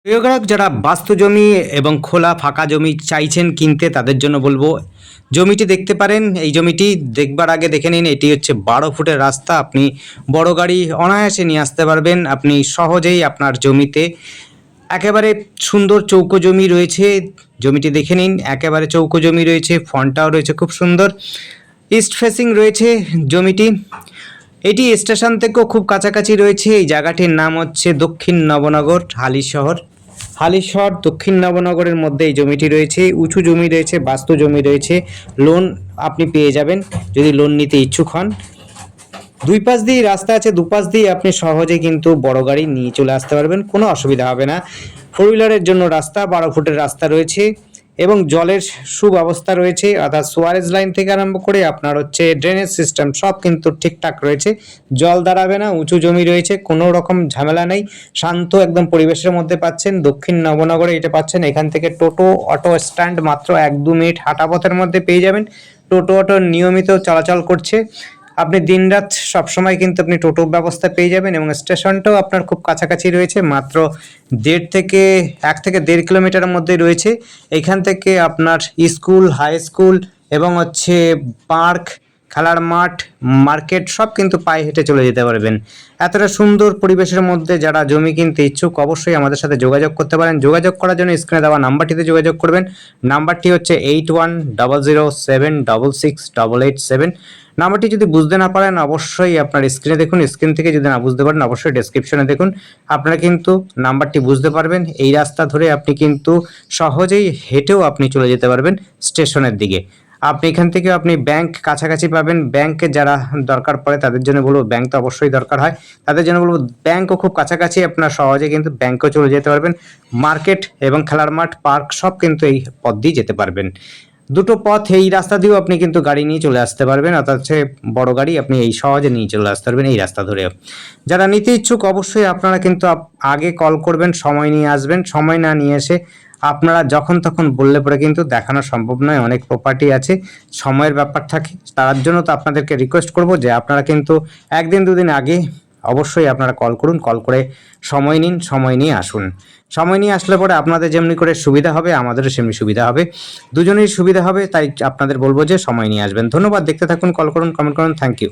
প্রিয়গ্রাহক যারা বাস্তু জমি এবং খোলা ফাঁকা জমি চাইছেন কিনতে তাদের জন্য বলবো জমিটি দেখতে পারেন। এই জমিটি দেখবার আগে দেখে নিন, এটি হচ্ছে 12 ফুটের রাস্তা। আপনি বড় গাড়ি অনায়াসে নিয়ে আসতে পারবেন। আপনি সহজেই আপনার জমিতে একেবারে সুন্দর চৌকো জমি রয়েছে। জমিটি দেখে নিন, একেবারে চৌকো জমি রয়েছে, ফ্রন্টটাও রয়েছে খুব সুন্দর, ইস্ট ফেসিং রয়েছে জমিটি। এটি স্টেশন থেকেও খুব কাছাকাছি রয়েছে। এই জায়গাটির নাম হচ্ছে দক্ষিণ নবনগর, হালিশহর দক্ষিণ নবনগরের মধ্যে এই জমিটি রয়েছে। উঁচু জমি রয়েছে, বাস্তু জমি রয়েছে, লোন আপনি পেয়ে যাবেন যদি লোন নিতে ইচ্ছুক হন। দুই পাশ দিয়ে রাস্তা আছে, দুপাশ দিয়ে আপনি সহজে কিন্তু বড় গাড়ি নিয়ে চলে আসতে পারবেন, কোনো অসুবিধা হবে না। 4 হুইলারের জন্য রাস্তা, 12 ফুটের রাস্তা রয়েছে এবং জলের সুব্যবস্থা রয়েছে, অর্থাৎ সোয়ারেজ লাইন থেকে আরম্ভ করে আপনার হচ্ছে ড্রেনেজ সিস্টেম সব কিন্তু ঠিকঠাক রয়েছে। জল দাঁড়াবে না, উঁচু জমি রয়েছে, কোনো রকম ঝামেলা নেই, শান্ত একদম পরিবেশের মধ্যে পাচ্ছেন। দক্ষিণ নবনগরে এটা পাচ্ছেন। এখান থেকে টোটো অটো স্ট্যান্ড মাত্র 1-2 মিনিট হাঁটা পথের মধ্যে পেয়ে যাবেন। টোটো অটো নিয়মিত চলাচল করছে। আপনি দিনরাত সবসময় কিন্তু আপনি টোটো ব্যবস্থা পেয়ে যাবেন এবং স্টেশনটাও আপনার খুব কাছাকাছি রয়েছে, মাত্র 1 থেকে 1.5 কিলোমিটারের মধ্যে রয়েছে। এখান থেকে আপনার স্কুল, হাই স্কুল এবং হচ্ছে পার্ক, খেলার মাঠ, মার্কেট সব কিন্তু পায়ে হেঁটে চলে যেতে পারবেন। এতটা সুন্দর পরিবেশের মধ্যে যারা জমি কিনতে ইচ্ছুক অবশ্যই আমাদের সাথে যোগাযোগ করতে পারেন। যোগাযোগ করার জন্য স্ক্রিনে দেওয়া নাম্বারটিতে যোগাযোগ করবেন। নাম্বারটি হচ্ছে 8100766887। নাম্বারটি যদি বুঝতে না পারেন অবশ্যই আপনার স্ক্রিনে দেখুন, স্ক্রিন থেকে যদি না বুঝতে পারেন অবশ্যই ডেসক্রিপশনে দেখুন, আপনারা কিন্তু নাম্বারটি বুঝতে পারবেন। এই রাস্তা ধরে আপনি কিন্তু সহজেই হেঁটেও আপনি চলে যেতে পারবেন স্টেশনের দিকে। আপনি এখান থেকে আপনি ব্যাংক কাছাকাছি পাবেন। ব্যাংকে যারা দরকার পড়ে তাদের জন্য বলবো, ব্যাংক তো অবশ্যই দরকার হয়, তাদের জন্য বলবো ব্যাংকও খুব কাছাকাছি, আপনার সহজে কিন্তু ব্যাংকেও চলে যেতে পারবেন। মার্কেট এবং খেলার মাঠ, পার্ক সব কিন্তু এই পথ দিয়ে যেতে পারবেন। দুটো পথ, এই রাস্তা দিয়েও আপনি কিন্তু গাড়ি নিয়ে চলে আসতে পারবেন, অর্থাৎ হচ্ছে বড় গাড়ি আপনি এই সহজে নিয়ে চলে আসতে পারবেন এই রাস্তা ধরে। যারা নিতে ইচ্ছুক অবশ্যই আপনারা কিন্তু আগে কল করবেন, সময় নিয়ে আসবেন। সময় না নিয়ে এসে আপনারা যখন তখন বললে পরে কিন্তু দেখানো সম্ভব নয়, অনেক প্রপার্টি আছে, সময়ের ব্যাপার থাকে। তার জন্য তো আপনাদেরকে রিকোয়েস্ট করব যে আপনারা কিন্তু 1 দিন 2 দিন আগে অবশ্যই আপনারা কল করুন, কল করে সময় নিন, সময় নিয়ে আসুন। সময় নিয়ে আসলে পরে আপনাদের যেমনি করে সুবিধা হবে আমাদেরও সেমনি সুবিধা হবে, দুজনেই সুবিধা হবে। তাই আপনাদের বলবো যে সময় নিয়ে আসবেন। ধন্যবাদ, দেখতে থাকুন, কল করুন, কমেন্ট করুন। Thank you.